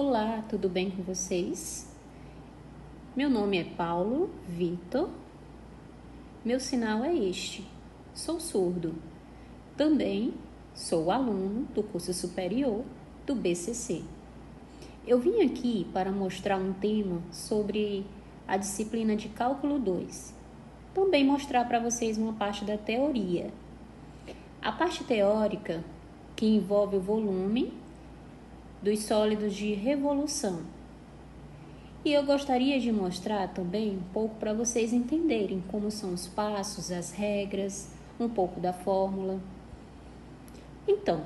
Olá, tudo bem com vocês? Meu nome é Paulo Vitor. Meu sinal é este. Sou surdo. Também sou aluno do curso superior do BCC. Eu vim aqui para mostrar um tema sobre a disciplina de Cálculo 2. Também mostrar para vocês uma parte da teoria. A parte teórica, que envolve o volume dos sólidos de revolução. E eu gostaria de mostrar também um pouco para vocês entenderem como são os passos, as regras, um pouco da fórmula. Então,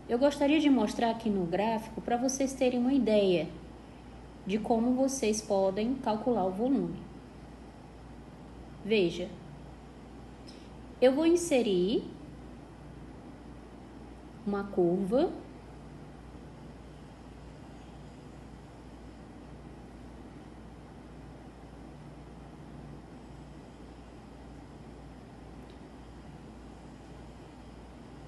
eu gostaria de mostrar aqui no gráfico para vocês terem uma ideia de como vocês podem calcular o volume. Veja, eu vou inserir uma curva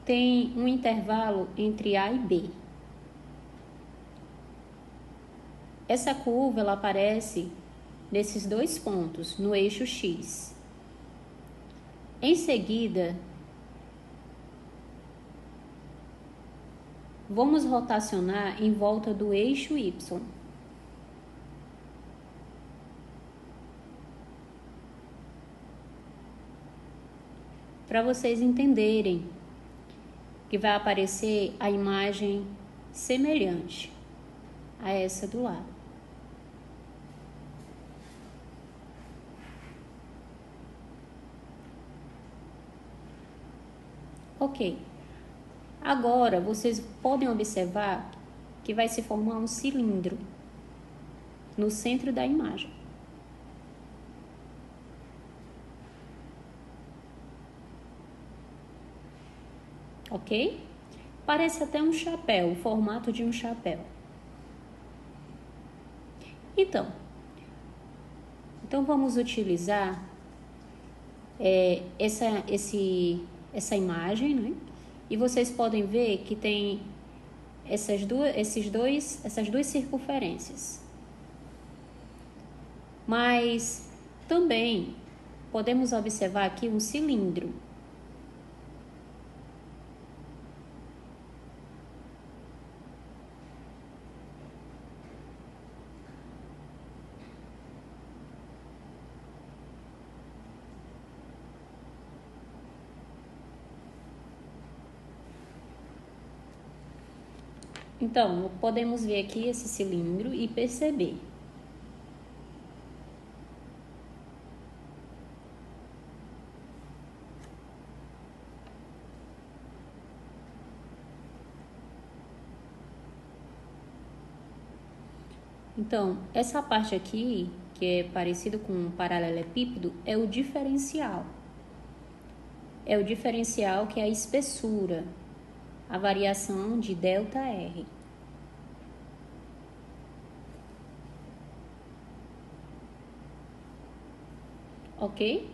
tem um intervalo entre A e B. Essa curva ela aparece nesses dois pontos, no eixo X. Em seguida, vamos rotacionar em volta do eixo Y. Para vocês entenderem que vai aparecer a imagem semelhante a essa do lado. Ok. Agora, vocês podem observar que vai se formar um cilindro no centro da imagem. Ok? Parece até um chapéu, o formato de um chapéu. Então vamos utilizar essa imagem, né? E vocês podem ver que tem essas duas circunferências. Mas também podemos observar aqui um cilindro. Então, podemos ver aqui esse cilindro e perceber. Então, essa parte aqui, que é parecido com um paralelepípedo, é o diferencial. É o diferencial que é a espessura, a variação de ΔR. Ok?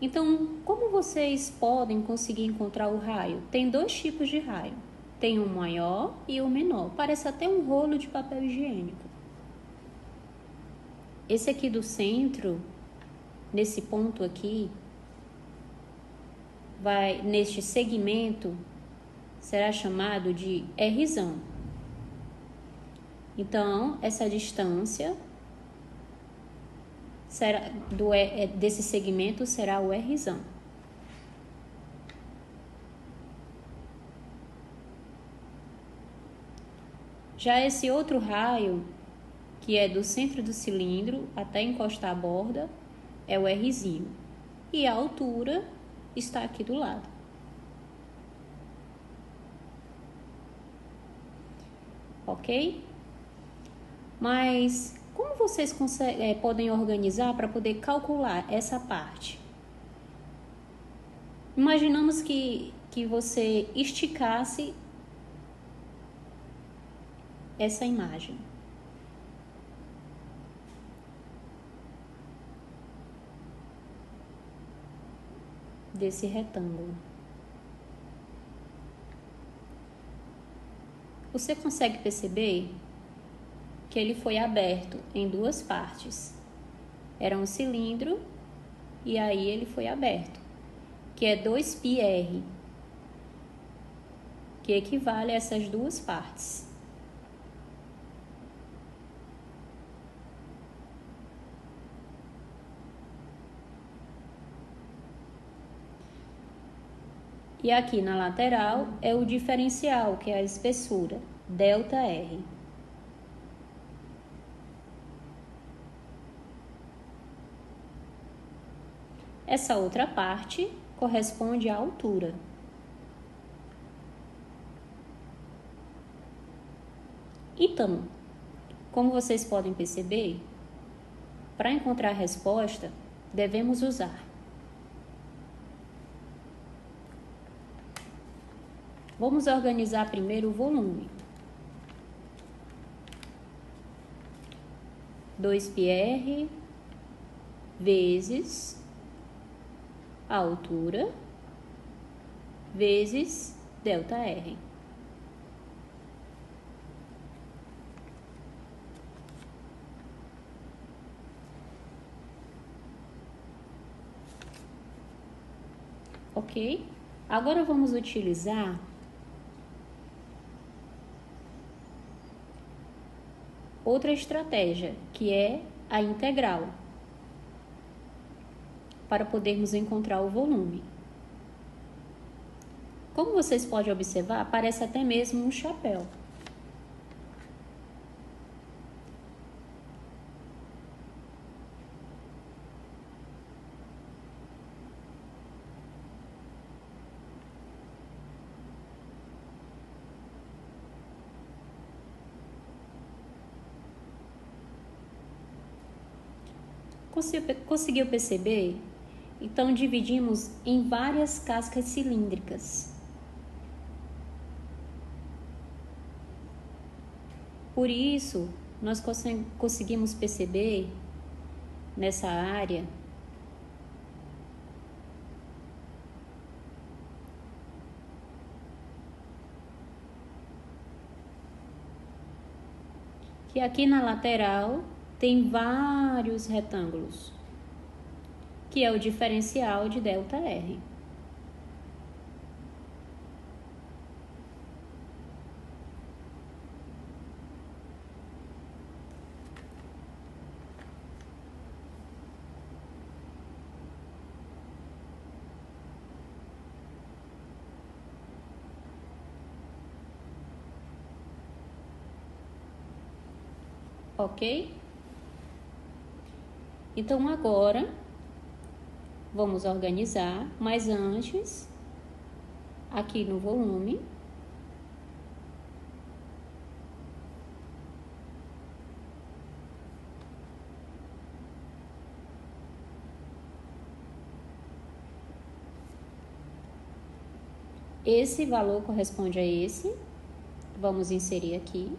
Então, como vocês podem conseguir encontrar o raio? Tem dois tipos de raio. Tem o maior e o menor. Parece até um rolo de papel higiênico. Esse aqui do centro, nesse ponto aqui, neste segmento, será chamado de Rzão. Então, essa distância desse segmento será o Rzão. Já esse outro raio, que é do centro do cilindro até encostar a borda, é o Rzinho. E a altura está aqui do lado. Ok? Mas como vocês podem organizar para poder calcular essa parte? Imaginamos que você esticasse essa imagem. Desse retângulo. Você consegue perceber que ele foi aberto em duas partes. Era um cilindro e aí ele foi aberto, que é 2πr, que equivale a essas duas partes. E aqui na lateral é o diferencial, que é a espessura, ΔR. Essa outra parte corresponde à altura. Então, como vocês podem perceber, para encontrar a resposta, devemos usar. Vamos organizar primeiro o volume. 2πr vezes a altura vezes ΔR. Ok? Agora vamos utilizar outra estratégia, que é a integral, para podermos encontrar o volume. Como vocês podem observar, parece até mesmo um chapéu. Conseguiu perceber? Então, dividimos em várias cascas cilíndricas. Por isso, nós conseguimos perceber nessa área que aqui na lateral tem vários retângulos, que é o diferencial de ΔR. Ok? Então, agora, vamos organizar, mas antes, aqui no volume, esse valor corresponde a esse, vamos inserir aqui.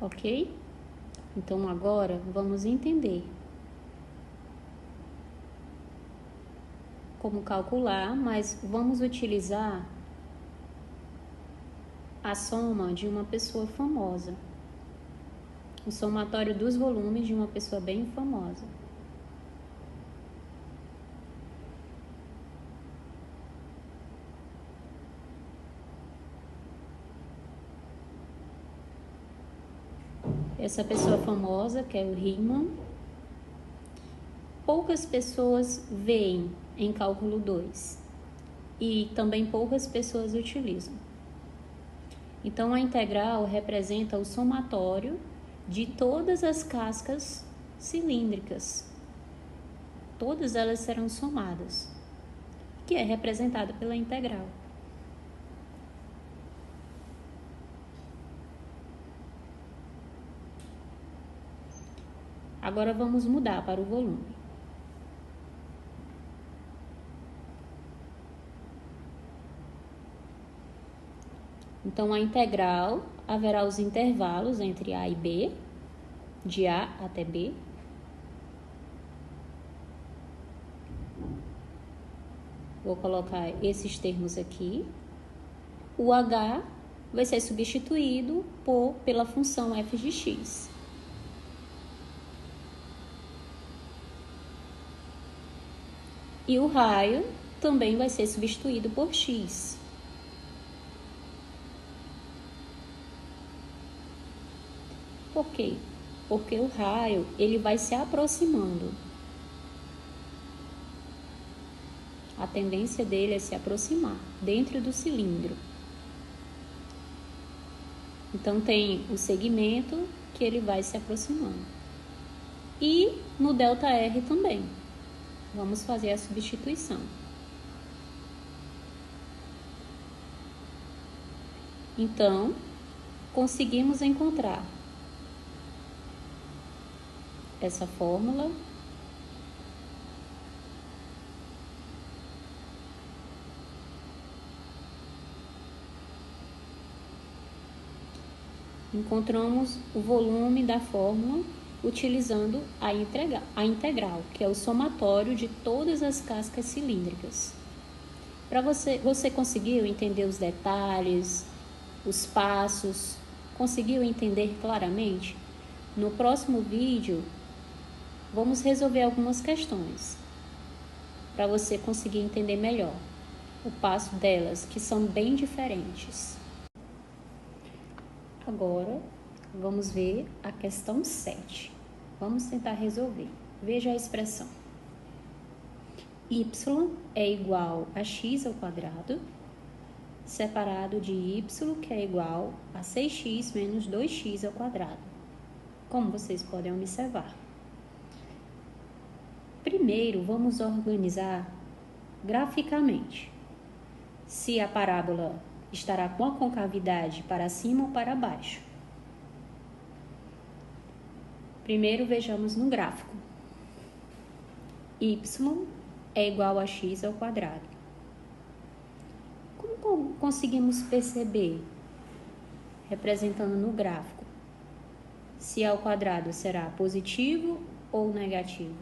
Ok? Então, agora vamos entender como calcular, mas vamos utilizar a soma de uma pessoa famosa, o somatório dos volumes de uma pessoa bem famosa. Essa pessoa famosa, que é o Riemann, poucas pessoas veem em cálculo 2 e também poucas pessoas utilizam. Então, a integral representa o somatório de todas as cascas cilíndricas. Todas elas serão somadas, que é representada pela integral. Agora vamos mudar para o volume. Então, a integral haverá os intervalos entre A e B, de A até B. Vou colocar esses termos aqui. O H vai ser substituído pela função f de x. E o raio também vai ser substituído por x. Por quê? Porque o raio ele vai se aproximando. A tendência dele é se aproximar dentro do cilindro. Então, tem o segmento que ele vai se aproximando. E no ΔR também. Vamos fazer a substituição. Então, conseguimos encontrar essa fórmula. Encontramos o volume da fórmula utilizando a integral, que é o somatório de todas as cascas cilíndricas. Para você conseguiu entender os detalhes, os passos, conseguiu entender claramente? No próximo vídeo, vamos resolver algumas questões para você conseguir entender melhor o passo delas, que são bem diferentes. Agora, vamos ver a questão 7. Vamos tentar resolver. Veja a expressão. Y é igual a x ao quadrado, separado de y, que é igual a 6x menos 2x ao quadrado. Como vocês podem observar. Primeiro, vamos organizar graficamente. Se a parábola estará com a concavidade para cima ou para baixo. Primeiro, vejamos no gráfico. Y é igual a x ao quadrado. Como conseguimos perceber, representando no gráfico, se ao quadrado será positivo ou negativo?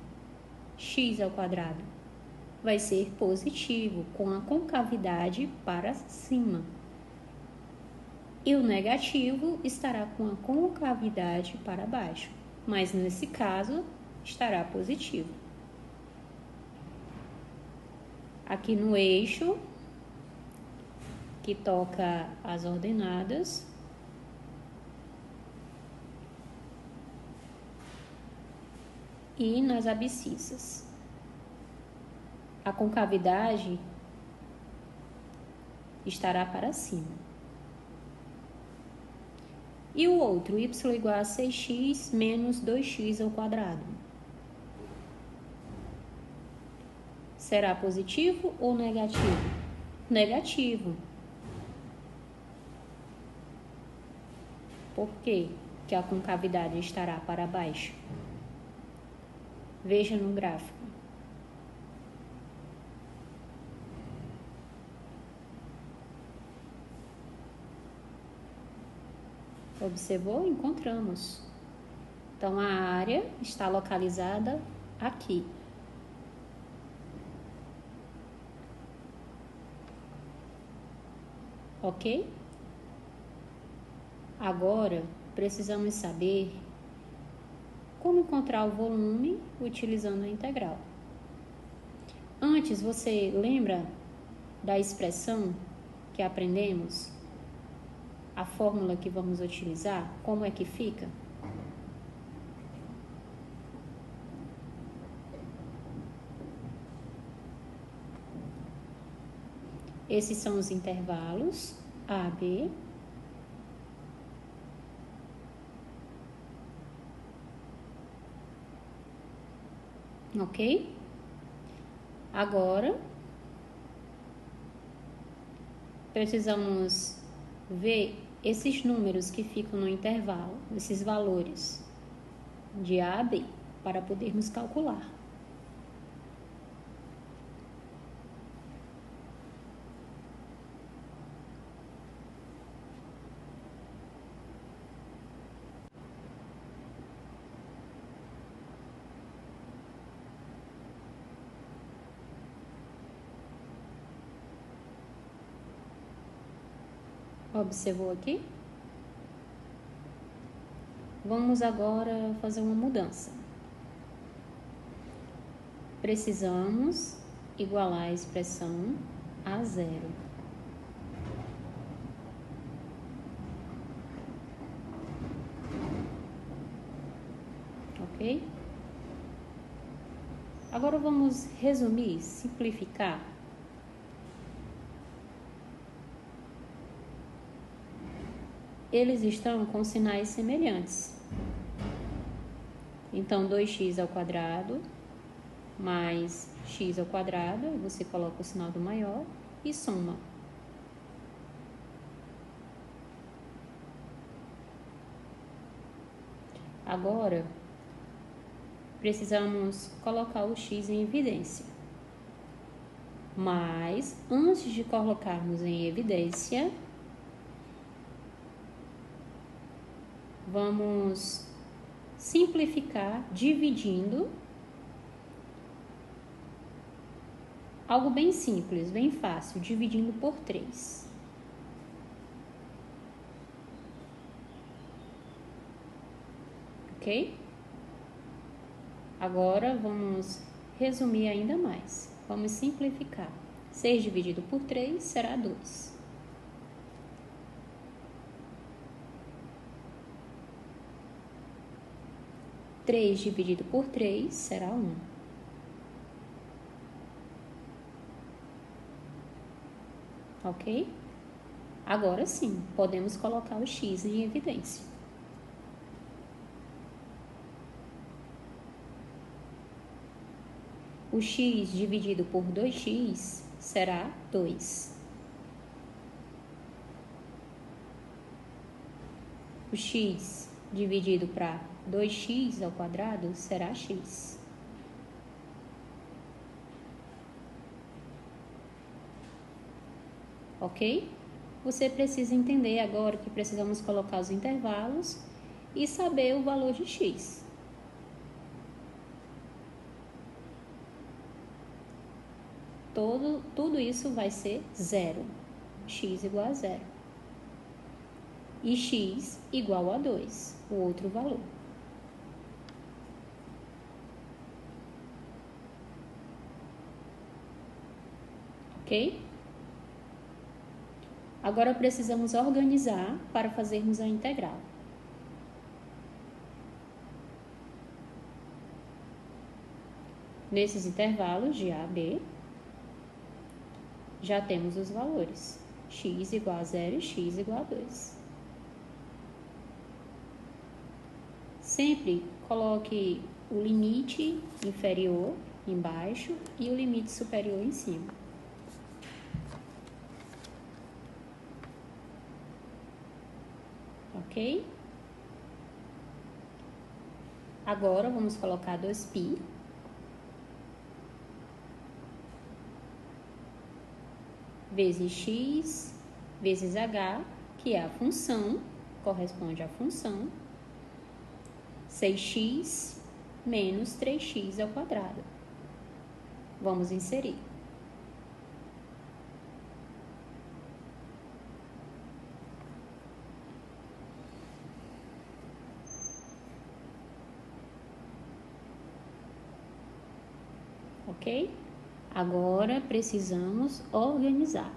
X ao quadrado vai ser positivo, com a concavidade para cima. E o negativo estará com a concavidade para baixo, mas nesse caso estará positivo. Aqui no eixo, que toca as ordenadas, e nas abscissas. A concavidade estará para cima. E o outro, y igual a 6x menos 2x ao quadrado. Será positivo ou negativo? Negativo. Por quê que a concavidade estará para baixo? Veja no gráfico. Observou? Encontramos. Então, a área está localizada aqui. Ok? Agora, precisamos saber como encontrar o volume utilizando a integral. Antes, você lembra da expressão que aprendemos? A fórmula que vamos utilizar, como é que fica? Esses são os intervalos A, B. Ok? Agora, precisamos ver esses números que ficam no intervalo, esses valores de A a B, para podermos calcular. Observou aqui? Vamos agora fazer uma mudança. Precisamos igualar a expressão a zero. Ok? Agora vamos resumir, simplificar. Eles estão com sinais semelhantes. Então, 2x ao quadrado mais x ao quadrado, você coloca o sinal do maior e soma. Agora, precisamos colocar o x em evidência. Mas, antes de colocarmos em evidência, vamos simplificar dividindo algo bem simples, bem fácil, dividindo por 3. Ok? Agora vamos resumir ainda mais. Vamos simplificar. 6 dividido por 3 será 2. Três dividido por 3 será 1. Ok? Agora sim, podemos colocar o x em evidência. O x dividido por 2x será 2. O x dividido para 2x ao quadrado será x. Ok? Você precisa entender agora que precisamos colocar os intervalos e saber o valor de x. Tudo isso vai ser zero. X igual a zero. E x igual a 2, o outro valor. Ok? Agora precisamos organizar para fazermos a integral. Nesses intervalos de A a B, já temos os valores. X igual a 0 e x igual a 2. Sempre coloque o limite inferior embaixo e o limite superior em cima. Ok? Agora vamos colocar 2π vezes x vezes h, que é a função, corresponde à função, 6x menos 3x ao quadrado. Vamos inserir. Ok? Agora precisamos organizar.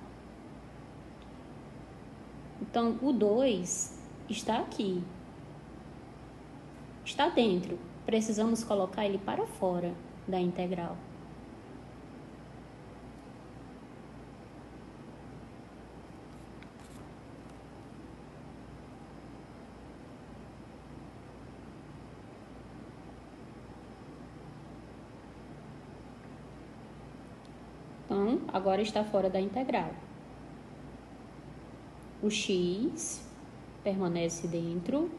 Então, o 2 está aqui. Está dentro. Precisamos colocar ele para fora da integral. Então, agora está fora da integral. O x permanece dentro.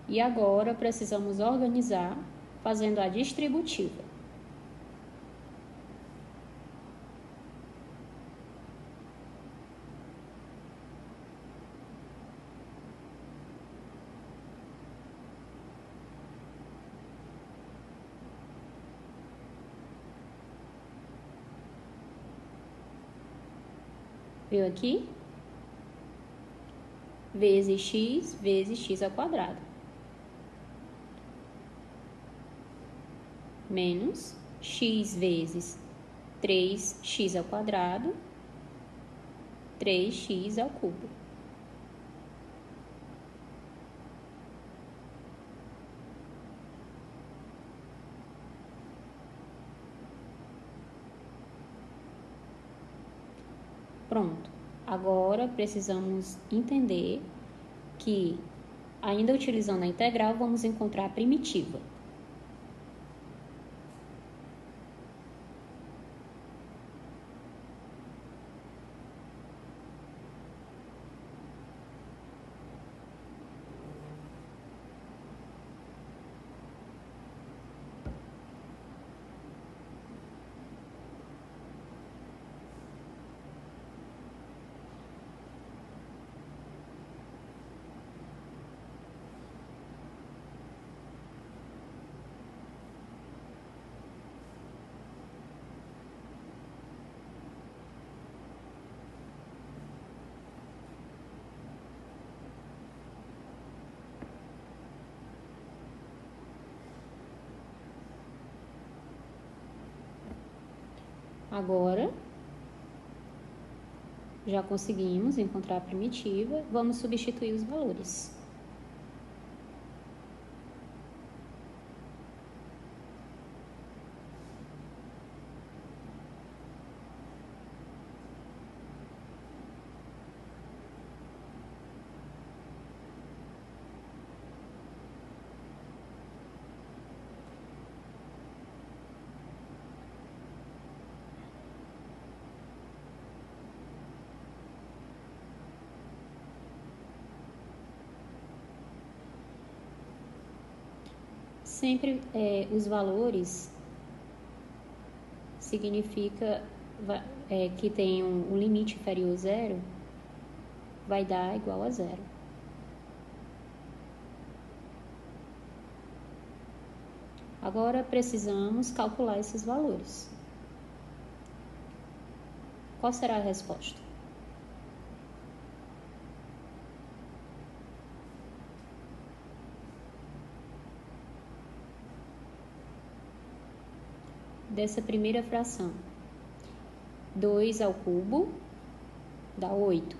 E agora precisamos organizar fazendo a distributiva. Viu aqui? Vezes x ao quadrado. Menos x vezes 3x ao quadrado, 3x ao cubo. Pronto. Agora precisamos entender que, ainda utilizando a integral, vamos encontrar a primitiva. Agora, já conseguimos encontrar a primitiva, vamos substituir os valores. Sempre os valores significa que tem um limite inferior a zero, vai dar igual a zero. Agora precisamos calcular esses valores. Qual será a resposta? Dessa primeira fração, 2 ao cubo dá 8.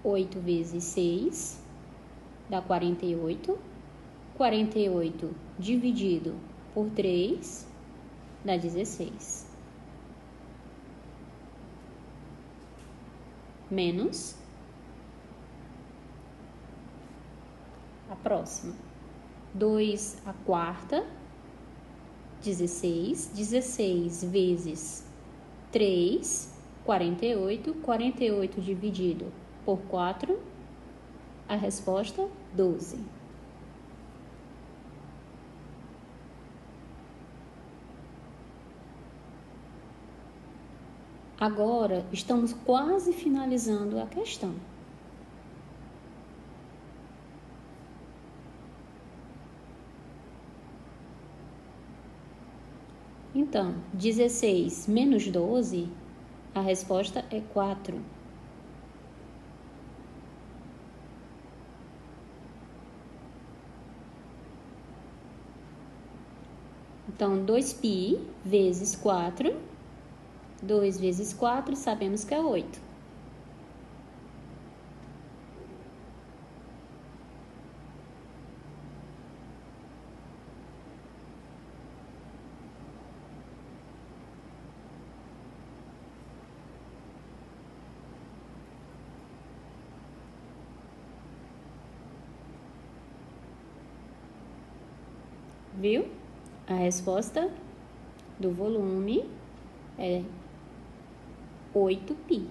8 vezes 6 dá 48. 48 dividido por 3 dá 16. Menos a próxima. 2 à quarta, 16. 16 vezes 3, 48. 48 dividido por 4, a resposta, 12. Agora, estamos quase finalizando a questão. Então, 16 menos 12, a resposta é 4. Então, 2π vezes 4, 2 vezes 4, sabemos que é 8. Viu? A resposta do volume é 8π.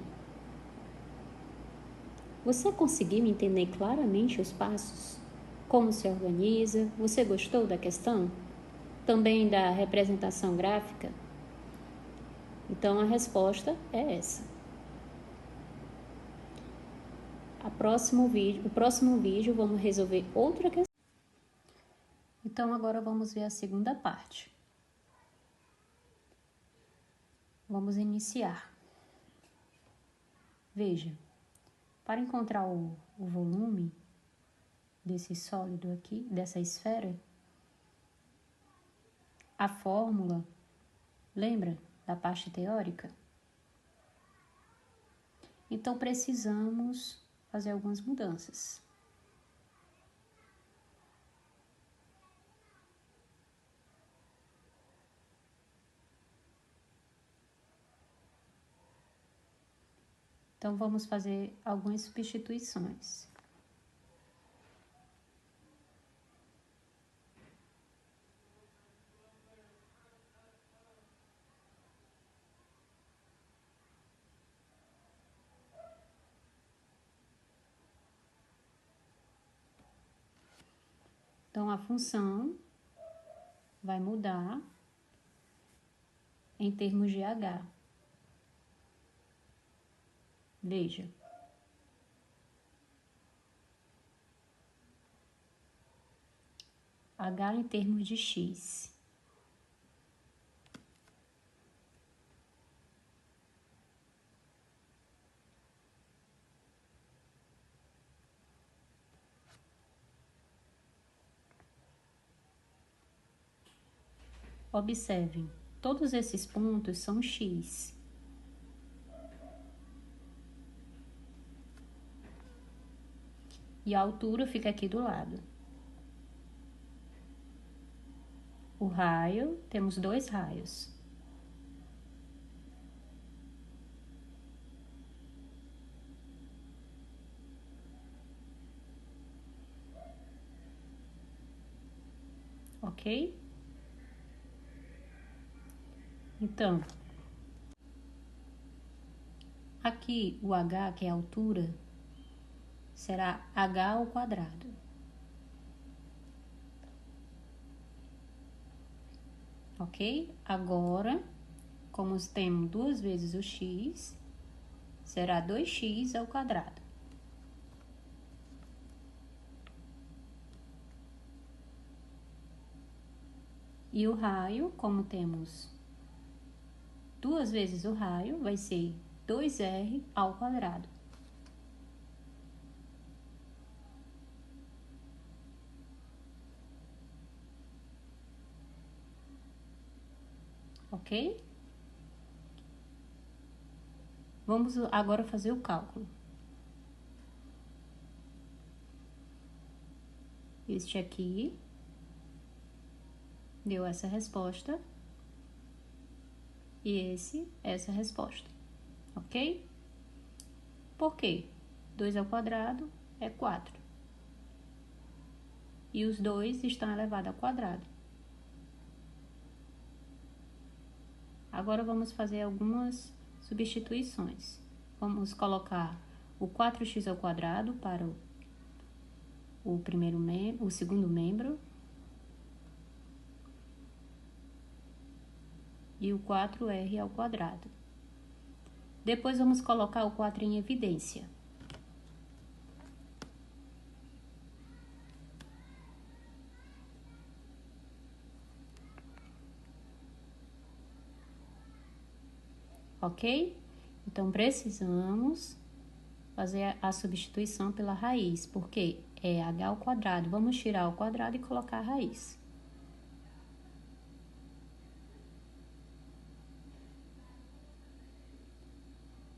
Você conseguiu entender claramente os passos? Como se organiza? Você gostou da questão? Também da representação gráfica? Então, a resposta é essa. O próximo vídeo vamos resolver outra questão. Então, agora vamos ver a segunda parte. Vamos iniciar. Veja, para encontrar o volume desse sólido aqui, dessa esfera, a fórmula, lembra da parte teórica? Então, precisamos fazer algumas mudanças. Então, vamos fazer algumas substituições. Então, a função vai mudar em termos de H. Veja. H em termos de X. Observem, todos esses pontos são X. E a altura fica aqui do lado. O raio, temos 2 raios. Ok? Então, aqui o H, que é a altura, será H ao quadrado. Ok? Agora, como temos 2 vezes o X, será 2x ao quadrado. E o raio, como temos 2 vezes o raio, vai ser 2r ao quadrado. Ok? Vamos agora fazer o cálculo. Este aqui deu essa resposta e essa resposta, ok? Por quê? 2 ao quadrado é 4. E os 2 estão elevados ao quadrado. Agora vamos fazer algumas substituições. Vamos colocar o 4x ao quadrado para o segundo membro. E o 4r ao quadrado. Depois vamos colocar o 4 em evidência. Ok? Então, precisamos fazer a substituição pela raiz, porque é h ao quadrado. Vamos tirar o quadrado e colocar a raiz.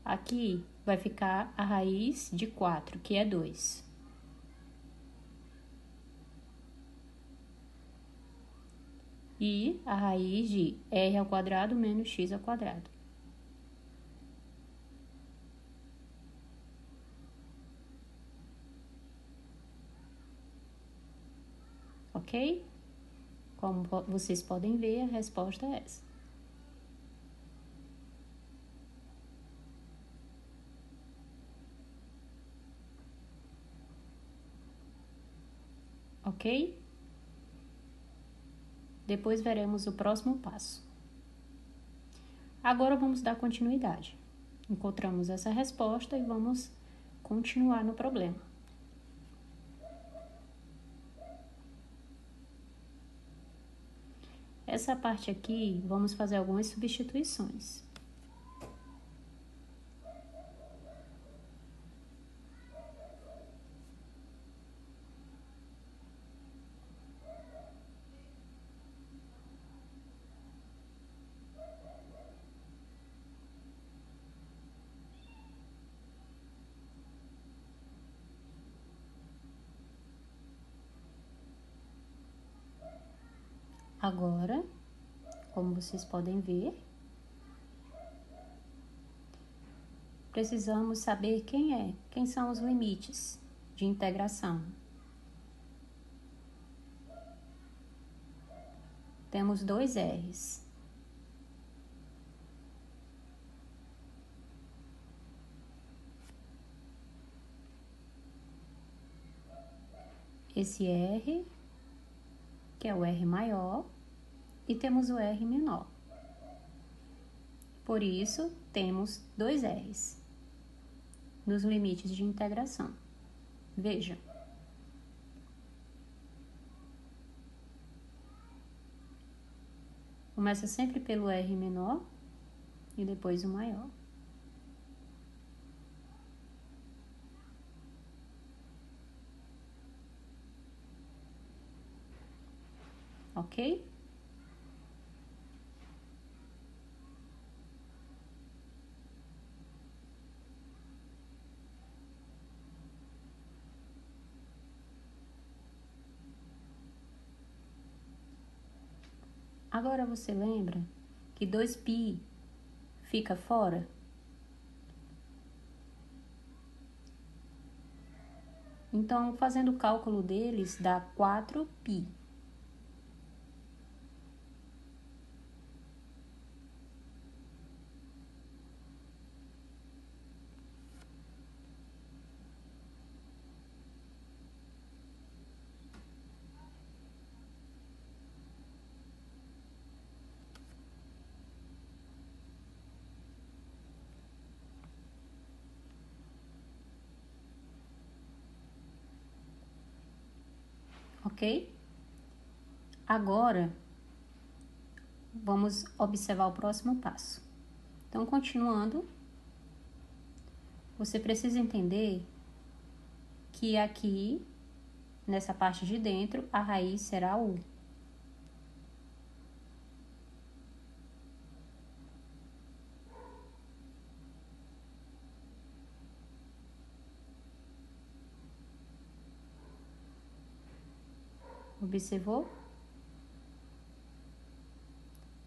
Aqui vai ficar a raiz de 4, que é 2. E a raiz de r ao quadrado menos x ao quadrado. Ok? Como vocês podem ver, a resposta é essa. Ok? Depois veremos o próximo passo. Agora vamos dar continuidade. Encontramos essa resposta e vamos continuar no problema. Essa parte aqui, vamos fazer algumas substituições. Agora, como vocês podem ver, precisamos saber quem são os limites de integração. Temos dois R's. Esse R, que é o R maior, e temos o R menor. Por isso, temos dois R's nos limites de integração. Veja. Começa sempre pelo R menor e depois o maior. Ok? Agora você lembra que 2π fica fora? Então, fazendo o cálculo deles, dá 4π. Ok? Agora, vamos observar o próximo passo. Então, continuando, você precisa entender que aqui, nessa parte de dentro, a raiz será U. Observou?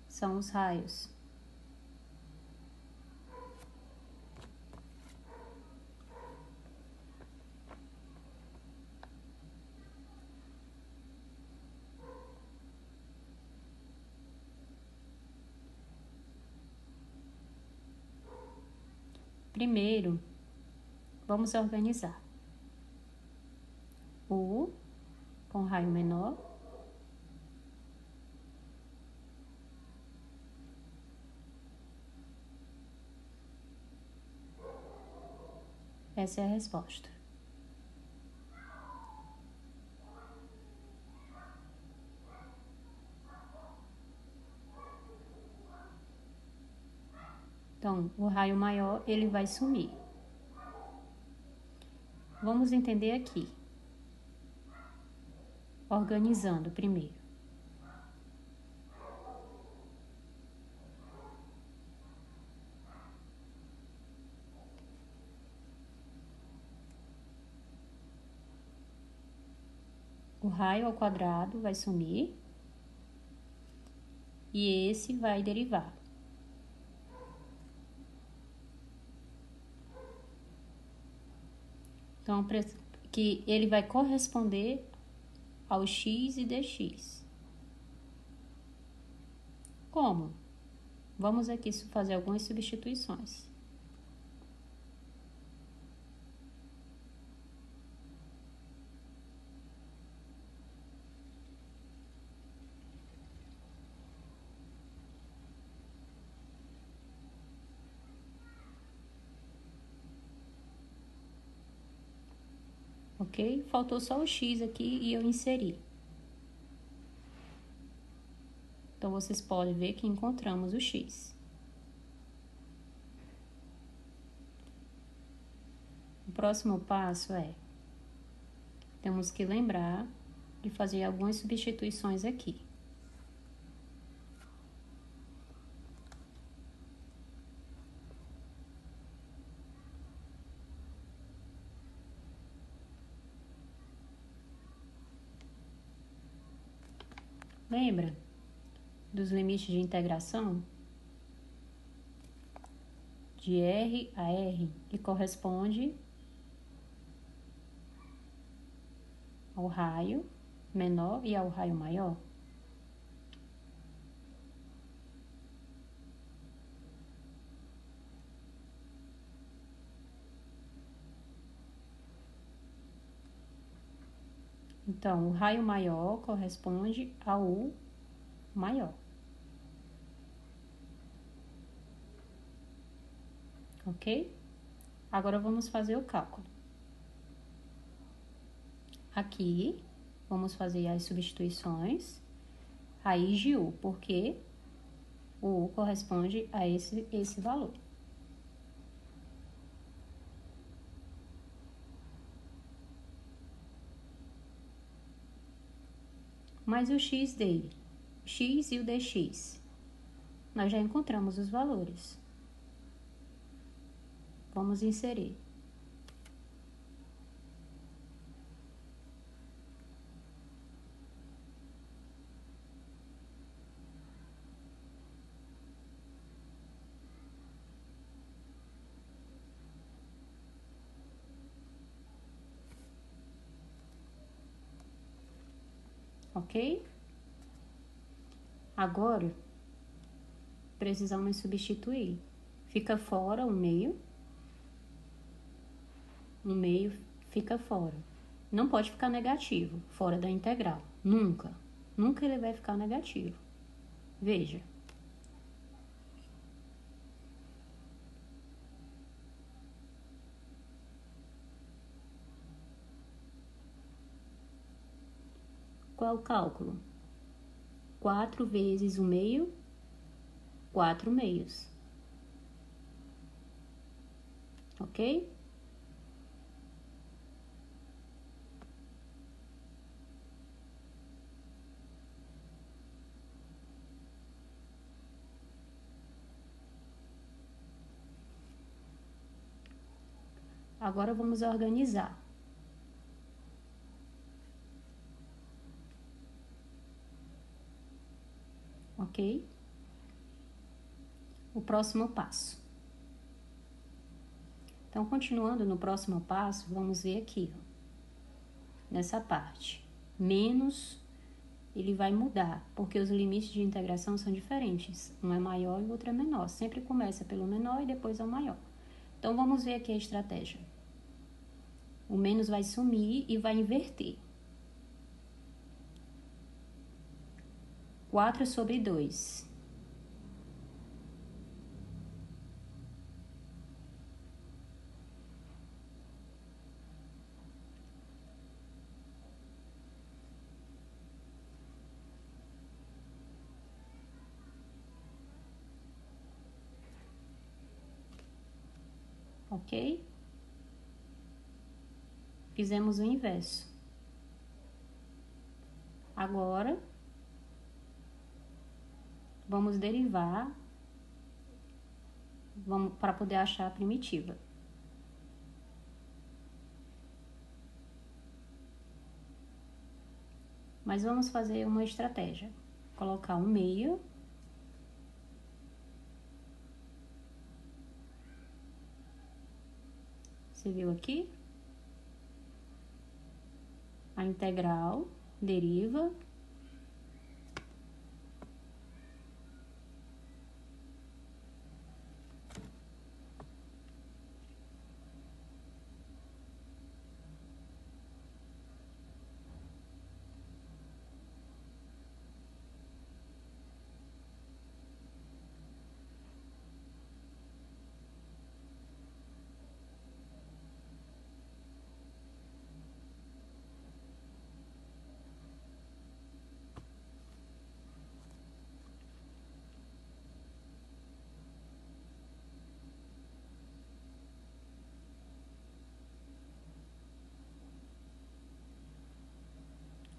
São os raios. Primeiro, vamos organizar. U com raio menor. Essa é a resposta. Então, o raio maior, ele vai sumir. Vamos entender aqui. Organizando primeiro. O raio ao quadrado vai sumir. E esse vai derivar. Então, que ele vai corresponder ao x e dx. Como? Vamos aqui fazer algumas substituições. Ok? Faltou só o x aqui e eu inseri. Então, vocês podem ver que encontramos o x. O próximo passo é, temos que lembrar de fazer algumas substituições aqui. Lembra dos limites de integração de R a R, que corresponde ao raio menor e ao raio maior. Então, o raio maior corresponde ao maior. Ok? Agora vamos fazer o cálculo. Aqui, vamos fazer as substituições. Raiz de U, porque o U corresponde a esse valor. Mais o x dele, x e o dx. Nós já encontramos os valores. Vamos inserir. Ok? Agora, precisamos substituir. Fica fora o meio. O meio fica fora. Não pode ficar negativo, fora da integral. Nunca. Nunca ele vai ficar negativo. Veja. Qual é o cálculo? 4 vezes o meio, 4 meios. Ok? Agora vamos organizar. Ok? O próximo passo. Então, continuando no próximo passo, vamos ver aqui, ó, nessa parte. Menos, ele vai mudar, porque os limites de integração são diferentes. Um é maior e o outro é menor. Sempre começa pelo menor e depois ao maior. Então, vamos ver aqui a estratégia. O menos vai sumir e vai inverter. 4 sobre 2. Ok? Fizemos o inverso. Agora, vamos derivar para poder achar a primitiva. Mas vamos fazer uma estratégia. Colocar um meio. Você viu aqui? A integral deriva.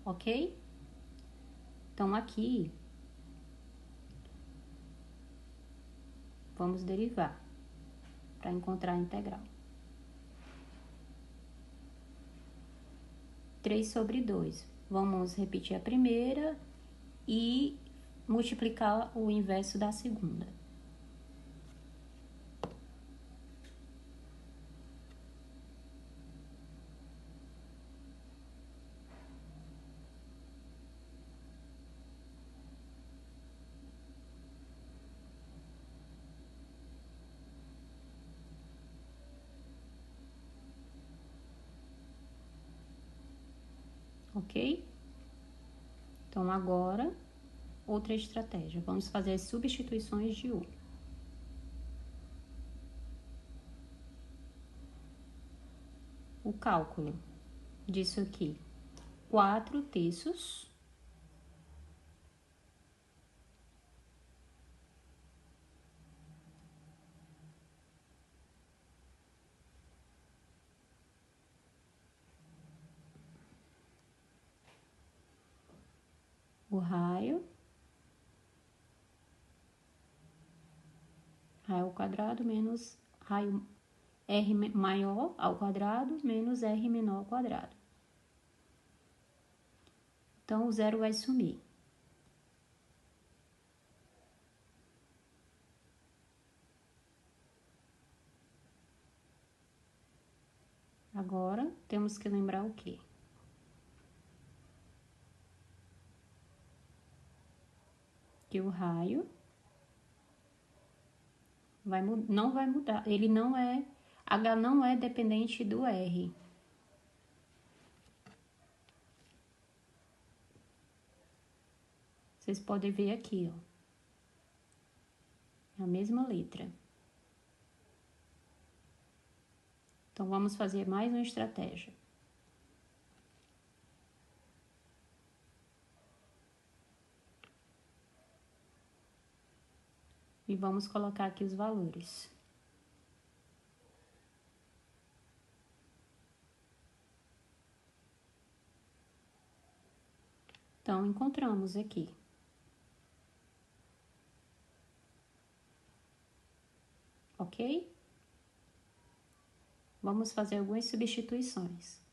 Ok? Então, aqui, vamos derivar para encontrar a integral. 3 sobre 2. Vamos repetir a primeira e multiplicar o inverso da segunda. Ok? Então, agora, outra estratégia. Vamos fazer as substituições de 1. O cálculo disso aqui. 4/3 o raio ao quadrado menos raio R maior ao quadrado menos R menor ao quadrado. Então, o zero vai sumir. Agora, temos que lembrar o quê? Que o raio não vai mudar. Ele não é... H não é dependente do R. Vocês podem ver aqui, ó. É a mesma letra. Então, vamos fazer mais uma estratégia. E vamos colocar aqui os valores. Então, encontramos aqui. Ok? Vamos fazer algumas substituições.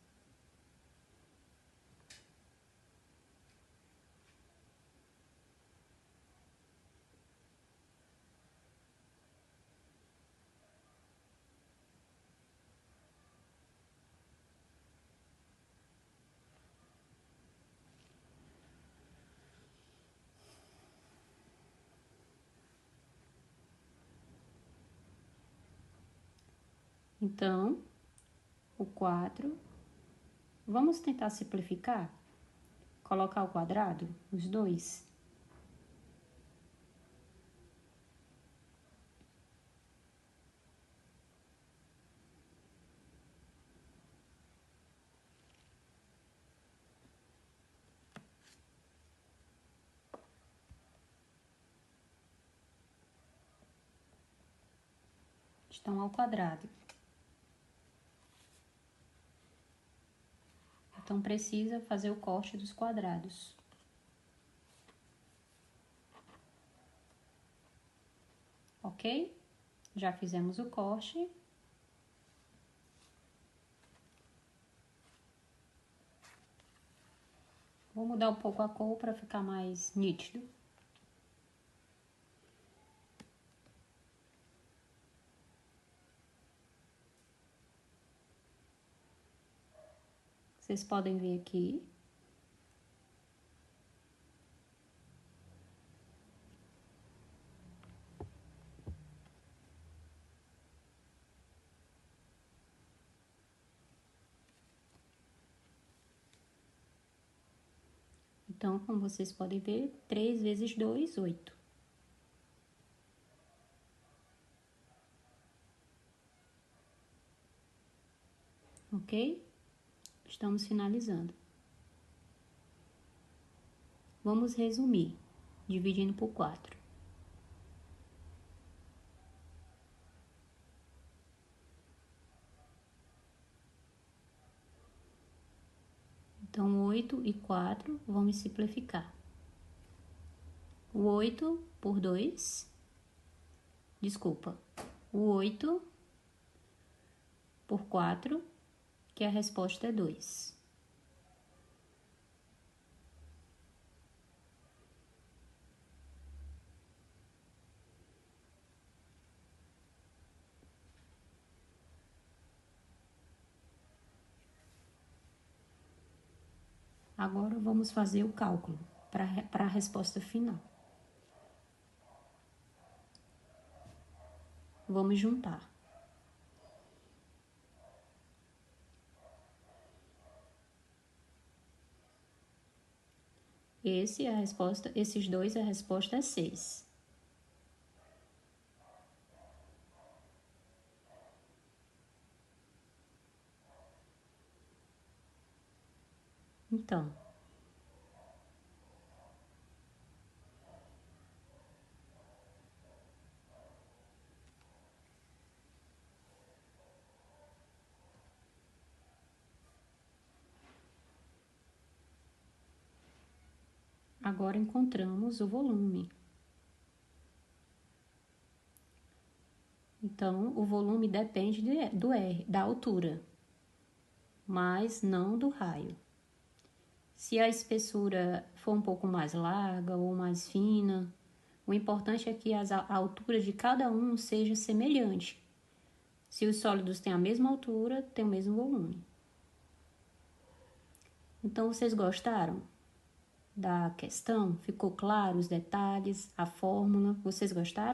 Então, o 4. Vamos tentar simplificar? Colocar ao quadrado, os dois. Estão ao quadrado. Então, precisa fazer o corte dos quadrados. Ok? Já fizemos o corte. Vou mudar um pouco a cor para ficar mais nítido. Vocês podem ver aqui. Então, como vocês podem ver, 3 vezes 2, 8. Ok? Estamos finalizando. Vamos resumir, dividindo por 4. Então, 8 e 4 vamos simplificar. O 8 por 2, desculpa, o 8 por 4, que a resposta é 2. Agora vamos fazer o cálculo para a resposta final. Vamos juntar. Esse é a resposta, esses dois, a resposta é 6. Então, agora encontramos o volume. Então, o volume depende do R, da altura, mas não do raio. Se a espessura for um pouco mais larga ou mais fina, o importante é que a altura de cada um seja semelhante. Se os sólidos têm a mesma altura, tem o mesmo volume. Então, vocês gostaram da questão? Ficou claro os detalhes, a fórmula? Vocês gostaram?